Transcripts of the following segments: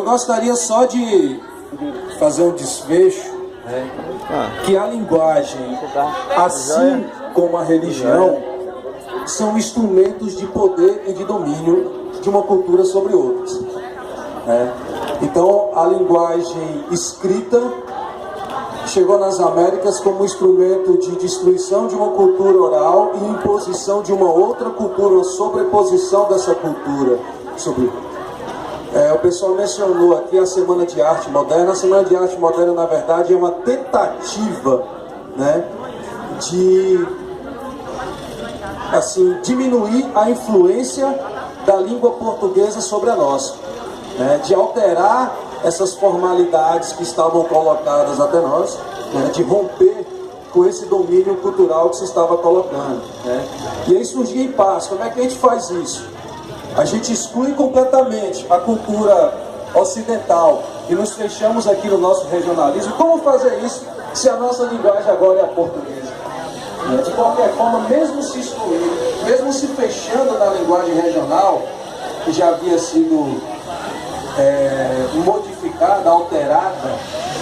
Eu gostaria só de fazer um desfecho, né, que a linguagem, assim como a religião, são instrumentos de poder e de domínio de uma cultura sobre outras, né? Então, a linguagem escrita chegou nas Américas como instrumento de destruição de uma cultura oral e imposição de uma outra cultura, uma sobreposição dessa cultura sobre o pessoal mencionou aqui a Semana de Arte Moderna. A Semana de Arte Moderna, na verdade, é uma tentativa, né, de assim, diminuir a influência da língua portuguesa sobre a nossa, né, de alterar essas formalidades que estavam colocadas até nós, né, de romper com esse domínio cultural que se estava colocando, né. E aí surgia impasse. Como é que a gente faz isso? A gente exclui completamente a cultura ocidental e nos fechamos aqui no nosso regionalismo. Como fazer isso se a nossa linguagem agora é a portuguesa? De qualquer forma, mesmo se excluindo, mesmo se fechando na linguagem regional, que já havia sido modificada, alterada,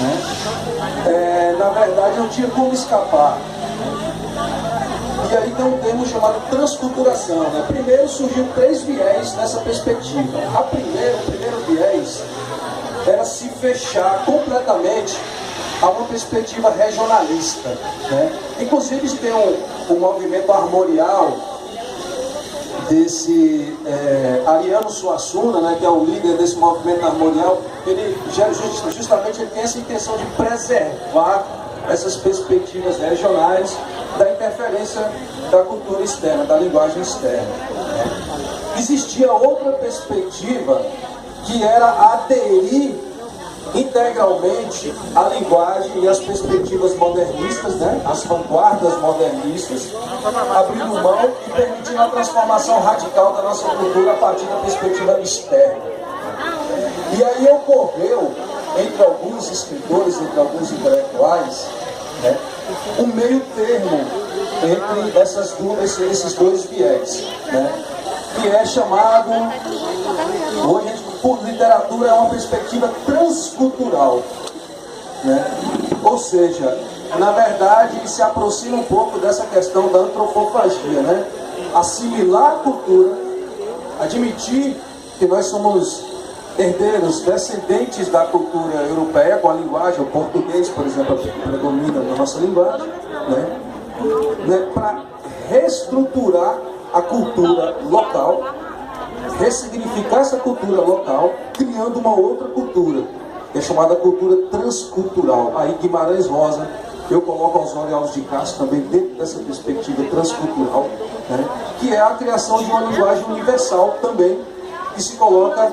né? Na verdade não tinha como escapar. E aí tem um termo chamado transculturação, né? Primeiro surgiu 3 viés nessa perspectiva. O primeiro viés era se fechar completamente a uma perspectiva regionalista, né? Inclusive tem um movimento armorial desse Ariano Suassuna, né, que é o líder desse movimento armorial. Ele justamente tem essa intenção de preservar essas perspectivas regionais da interferência da cultura externa, da linguagem externa. Existia outra perspectiva que era aderir integralmente à linguagem e às perspectivas modernistas, né? As vanguardas modernistas, abrindo mão e permitindo a transformação radical da nossa cultura a partir da perspectiva externa. E aí ocorreu, entre alguns escritores, entre alguns intelectuais, né, um meio termo entre esses dois viés, né, que é chamado, hoje por literatura, é uma perspectiva transcultural, né? Ou seja, na verdade ele se aproxima um pouco dessa questão da antropofagia, né? Assimilar a cultura, admitir que nós somos herdeiros, descendentes da cultura europeia, com a linguagem, o português, por exemplo, predomina na nossa linguagem, né, para reestruturar a cultura local, ressignificar essa cultura local, criando uma outra cultura, que é chamada cultura transcultural. Aí Guimarães Rosa, eu coloco Osório Alves de Castro também dentro dessa perspectiva transcultural, né, que é a criação de uma linguagem universal também, que se coloca,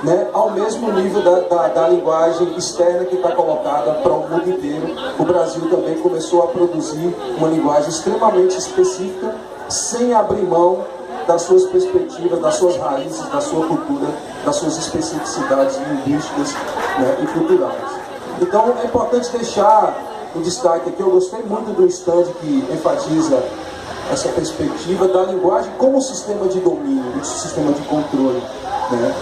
né, ao mesmo nível da linguagem externa que está colocada para o mundo inteiro. O Brasil também começou a produzir uma linguagem extremamente específica, sem abrir mão das suas perspectivas, das suas raízes, da sua cultura, das suas especificidades linguísticas, né, e culturais. Então é importante deixar um destaque aqui. Eu gostei muito do stand que enfatiza essa perspectiva da linguagem como sistema de domínio, um sistema de controle, né?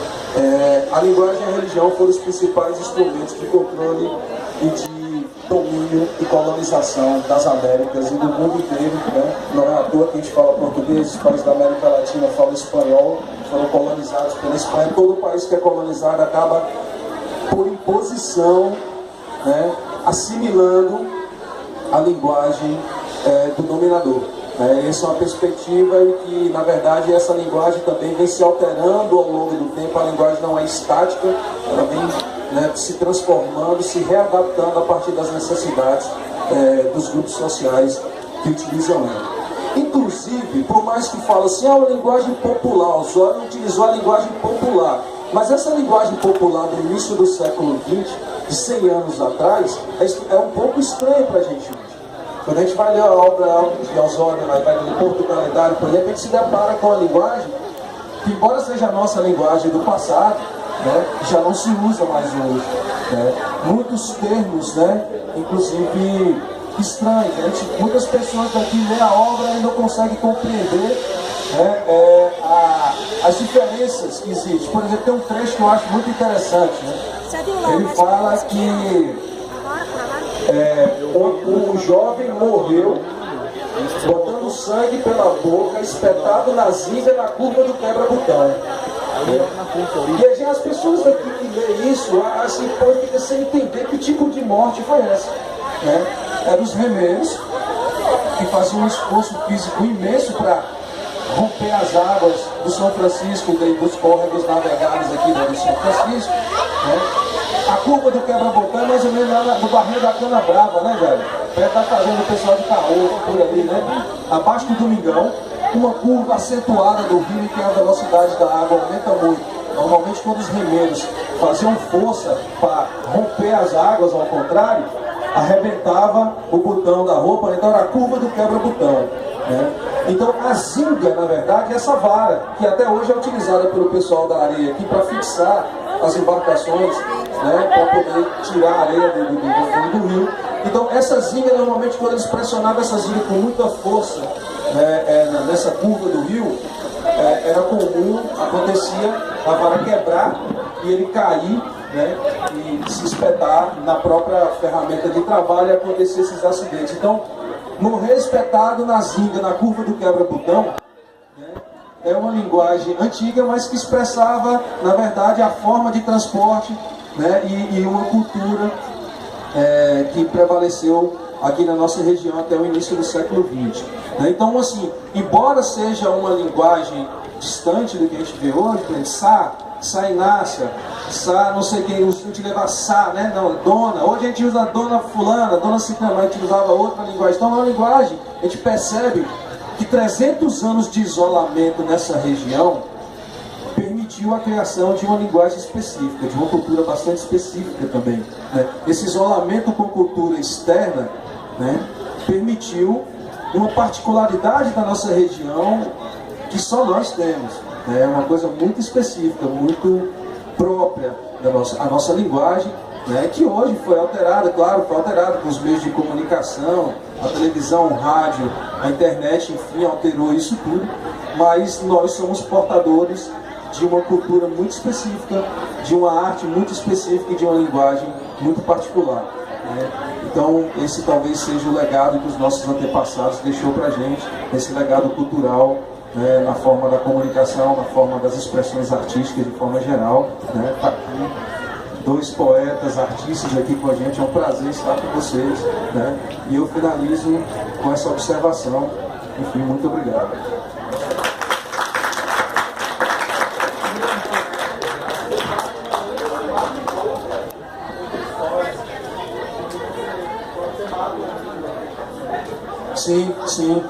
A linguagem e a religião foram os principais instrumentos de controle e de domínio e colonização das Américas e do mundo inteiro, né? Não é à toa que a gente fala português, os países da América Latina falam espanhol, foram colonizados pela Espanha. Todo país que é colonizado acaba, por imposição, né, assimilando a linguagem do dominador. Essa é uma perspectiva em que, na verdade, essa linguagem também vem se alterando ao longo do tempo. A linguagem não é estática, ela vem, né, se transformando, se readaptando a partir das necessidades dos grupos sociais que utilizam ela. Inclusive, por mais que fale assim, a linguagem popular, o Osório utilizou a linguagem popular, mas essa linguagem popular do início do século XX, de 100 anos atrás, é um pouco estranha para a gente hoje. Quando a gente vai ler a obra de Osório, vai ler Portugalidade, por exemplo, a gente se depara com a linguagem que, embora seja a nossa linguagem do passado, né, já não se usa mais hoje, né? Muitos termos, né, inclusive estranhos. Muitas pessoas daqui lêem a obra e não conseguem compreender, né, as diferenças que existem. Por exemplo, tem um trecho que eu acho muito interessante, né? Ele fala que um jovem morreu botando sangue pela boca, espetado na zinga na curva do quebra-botão. E as pessoas aqui que lêem isso, assim, fica sem entender que tipo de morte foi essa, né? Eram os remendos que faziam um esforço físico imenso para romper as águas do São Francisco, dos córregos navegáveis aqui do São Francisco, né? A curva do quebra-botão é mais ou menos lá do barril da Cana Brava, né, velho? Perto da fazenda do pessoal de Caô, por ali, né? Abaixo do Domingão, uma curva acentuada do rio em que a velocidade da água aumenta muito. Normalmente, quando os remendos faziam força para romper as águas, ao contrário, arrebentava o botão da roupa, então era a curva do quebra-botão, né? Então a zinga, na verdade, é essa vara, que até hoje é utilizada pelo pessoal da areia aqui para fixar as embarcações, né, para poder tirar a areia do rio. Então essa zinga, normalmente, quando eles pressionavam essa zinga com muita força, né, nessa curva do rio, era comum, acontecia a vara quebrar e ele cair, né, e se espetar na própria ferramenta de trabalho e acontecer esses acidentes. Então, morrer espetado na zinga, na curva do quebra-botão, né, é uma linguagem antiga, mas que expressava, na verdade, a forma de transporte, né, e uma cultura que prevaleceu aqui na nossa região até o início do século XX. Né? Então, assim, embora seja uma linguagem distante do que a gente vê hoje, por exemplo, Sá Inácia, Sá, não sei quem, a gente leva Sá, né? Não, Dona. Hoje a gente usa Dona Fulana, Dona Ciclana, a gente usava outra linguagem. Então, na linguagem, a gente percebe que 300 anos de isolamento nessa região permitiu a criação de uma linguagem específica, de uma cultura bastante específica também, né? Esse isolamento com cultura externa, né, permitiu uma particularidade da nossa região que só nós temos. É uma coisa muito específica, muito própria da nossa linguagem, né, que hoje foi alterada, claro, foi alterada com os meios de comunicação, a televisão, o rádio, a internet, enfim, alterou isso tudo, mas nós somos portadores de uma cultura muito específica, de uma arte muito específica e de uma linguagem muito particular, né? Então, esse talvez seja o legado que os nossos antepassados deixou para a gente, esse legado cultural, né, na forma da comunicação, na forma das expressões artísticas de forma geral, né? Tá aqui dois poetas, artistas aqui com a gente, é um prazer estar com vocês, né? E eu finalizo com essa observação. Enfim, muito obrigado. Sim, sim.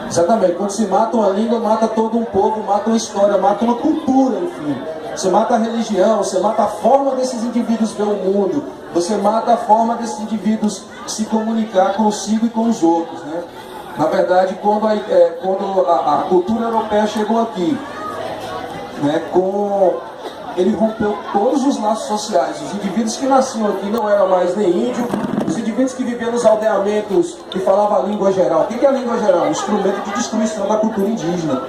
Exatamente. Quando se mata uma língua, mata todo um povo, mata uma história, mata uma cultura, enfim. Você mata a religião, você mata a forma desses indivíduos ver o mundo, você mata a forma desses indivíduos se comunicar consigo e com os outros, né? Na verdade, quando a cultura europeia chegou aqui, né, ele rompeu todos os laços sociais. Os indivíduos que nasciam aqui não eram mais nem índio, os indivíduos que viviam nos aldeamentos e falavam a língua geral. O que é a língua geral? Um instrumento de destruição da cultura indígena,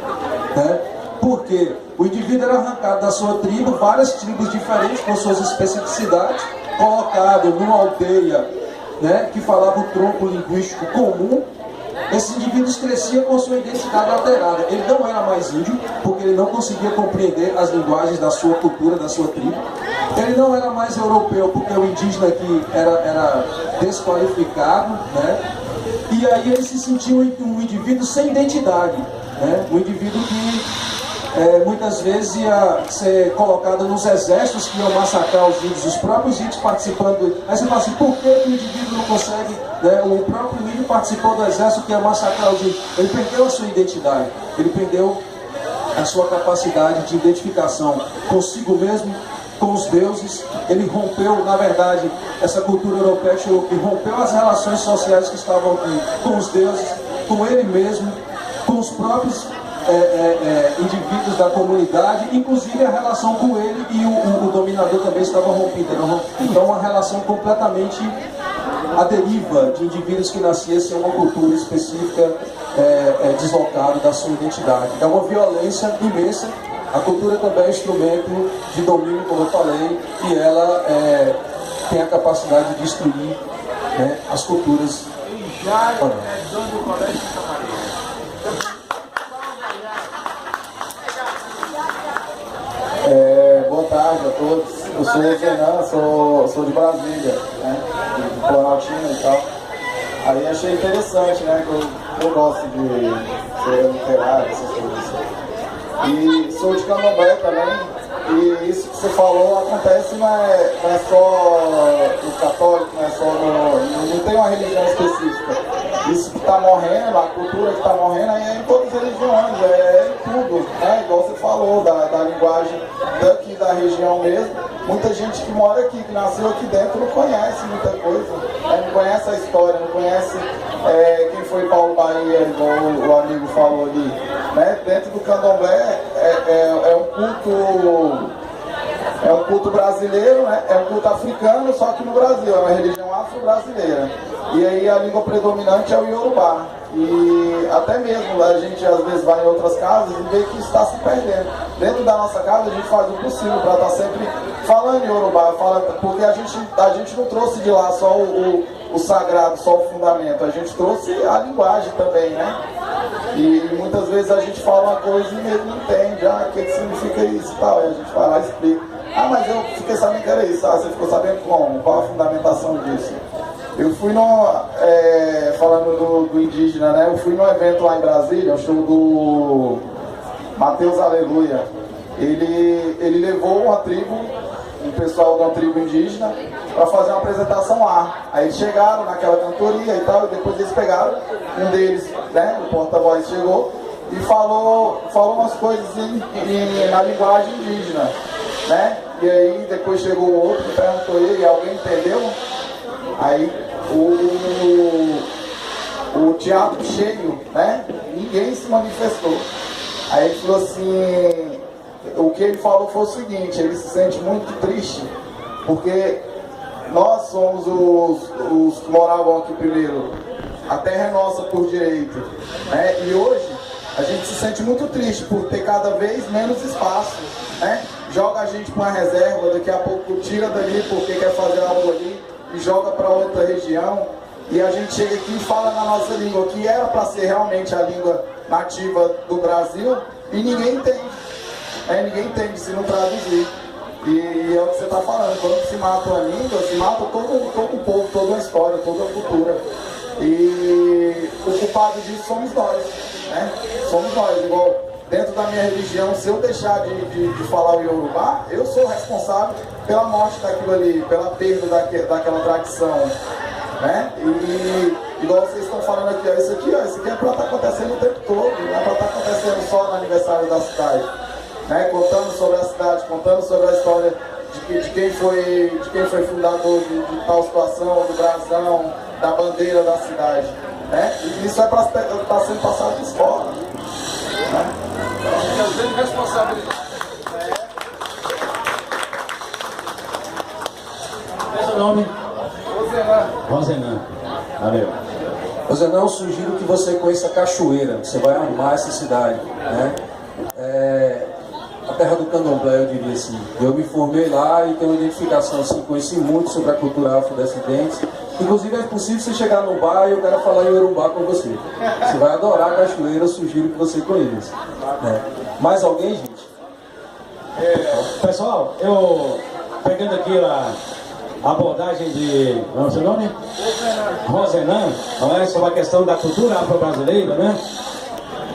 né? Por quê? O indivíduo era arrancado da sua tribo, várias tribos diferentes com suas especificidades, colocado numa aldeia, né, que falava o tronco linguístico comum. Esses indivíduos cresciam com sua identidade alterada. Ele não era mais índio, porque ele não conseguia compreender as linguagens da sua cultura, da sua tribo. Ele não era mais europeu, porque o indígena aqui era desqualificado, né? E aí ele se sentia um indivíduo sem identidade, né? Um indivíduo que muitas vezes ia ser colocado nos exércitos que iam massacrar os índios, os próprios índios participando. Aí você fala assim, por que o indivíduo não consegue, né? O próprio índio participou do exército que ia massacrar os índios. Ele perdeu a sua identidade, ele perdeu a sua capacidade de identificação consigo mesmo, com os deuses. Ele rompeu, na verdade, essa cultura europeia que rompeu as relações sociais que estavam aqui com os deuses, com ele mesmo, com os próprios indivíduos da comunidade, inclusive a relação com ele e o dominador também estava rompida. Então, uma relação completamente à deriva de indivíduos que nasciam sem uma cultura específica, deslocado da sua identidade. É uma violência imensa A cultura também é um instrumento de domínio, como eu falei, e ela tem a capacidade de destruir, né, as culturas. E já é dono do Colégio Santa Maria. Boa tarde a todos. Eu sou o Zenan, sou de Brasília, né? De Planaltina e tal. Aí achei interessante, né? Que eu gosto de ser literário, essas coisas. E sou de Candomblé também. E isso que você falou acontece não é só no católico, não tem uma religião específica. Isso que está morrendo, a cultura que está morrendo é em todas as religiões, é em tudo, né? Igual você falou, da linguagem daqui da região mesmo. Muita gente que mora aqui, que nasceu aqui dentro, não conhece muita coisa, né? Não conhece a história, não conhece quem foi Paulo Bahia, igual o amigo falou ali. Né? Dentro do Candomblé é um culto brasileiro, né? É um culto africano, só que no Brasil, é uma religião afro-brasileira. E aí a língua predominante é o Iorubá. E até mesmo a gente às vezes vai em outras casas e vê que isso está se perdendo. Dentro da nossa casa a gente faz o possível para estar sempre falando Iorubá, porque a gente não trouxe de lá só o sagrado, só o fundamento, a gente trouxe a linguagem também, né? E muitas vezes a gente fala uma coisa e mesmo não entende, o que significa isso e tal, e a gente vai lá e explica. Mas eu fiquei sabendo que era isso, você ficou sabendo como? Qual a fundamentação disso? Eu fui falando do indígena, né? Eu fui num evento lá em Brasília, um show do Mateus Aleluia. Ele levou uma tribo, um pessoal de uma tribo indígena, para fazer uma apresentação lá. Aí eles chegaram naquela cantoria e tal, e depois eles pegaram, um deles, né, o porta-voz chegou e falou umas coisas na linguagem indígena, né? E aí depois chegou o outro e perguntou ele, alguém entendeu? Aí o teatro cheio, né? Ninguém se manifestou. Aí ele falou assim, o que ele falou foi o seguinte, ele se sente muito triste, porque nós somos os que moravam aqui primeiro, a terra é nossa por direito, né? E hoje a gente se sente muito triste por ter cada vez menos espaço, né? Joga a gente para uma reserva, daqui a pouco tira dali porque quer fazer algo ali e joga para outra região, e a gente chega aqui e fala na nossa língua, que era para ser realmente a língua nativa do Brasil, e ninguém entende, né? Ninguém entende se não traduzir. E é o que você está falando, quando se mata uma língua, se mata todo um povo, toda uma história, toda uma cultura. E o culpado disso somos nós, né? Somos nós, igual dentro da minha religião, se eu deixar de falar o Iorubá, eu sou responsável pela morte daquilo ali, pela perda daquela tradição, né? E igual vocês estão falando aqui, isso aqui é para estar acontecendo o tempo todo, não é para estar acontecendo só no aniversário da cidade, né? Contando sobre a cidade, contando sobre a história de quem foi fundador de tal situação, do brasão, da bandeira da cidade, né? E isso é para estar sendo passado de escola, né? Eu tenho responsabilidade. Qual é o seu nome? Rosenan. Valeu. Rosenan, eu sugiro que você conheça Cachoeira, você vai amar essa cidade, né? A terra do Candomblé, eu diria assim. Eu me formei lá e tenho uma identificação assim, conheci muito sobre a cultura afrodescendente. Inclusive é possível você chegar no bar e eu quero falar em Iorubá com você. Você vai adorar a Cachoeira, eu sugiro que você conheça, né? Mais alguém, gente? Pessoal, eu pegando aqui a abordagem de... Qual é o seu nome? Rosenan. Não é? Sobre a questão da cultura afro-brasileira, né?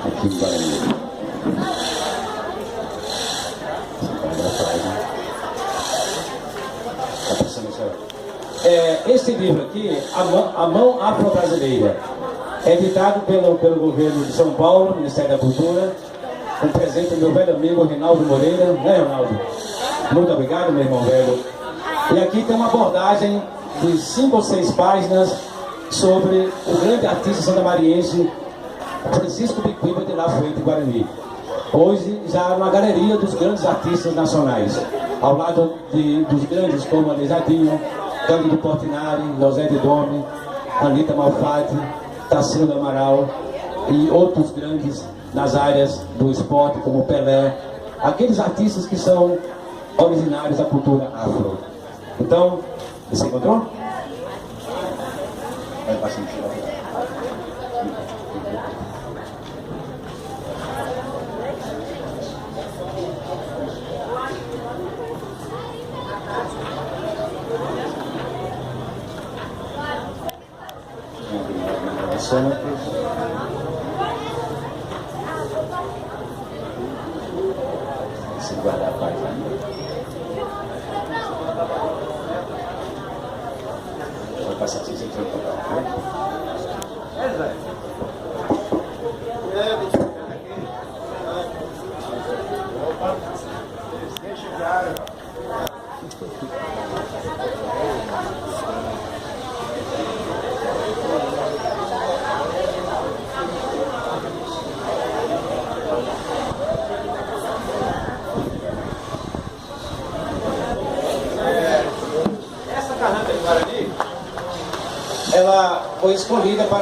Aqui em Bahia. Este livro aqui, A Mão Afro-Brasileira, é editado pelo governo de São Paulo, Ministério da Cultura, com presente do meu velho amigo Reinaldo Moreira, né, Reinaldo? Muito obrigado, meu irmão velho. E aqui tem uma abordagem de 5 ou 6 páginas sobre o grande artista santamariense Francisco Biquiba de La Fuente Guarani. Hoje já uma galeria dos grandes artistas nacionais, ao lado dos grandes como Aleijadinho, Cândido Portinari, José de Dome, Anita Malfatti, Tarsila do Amaral e outros grandes nas áreas do esporte como Pelé, aqueles artistas que são originários da cultura afro. Então, você encontrou? Vai passar no chão. Se guardar a página. Vou passar aqui sem trocar, essa carranca de Guarani, ela foi escolhida para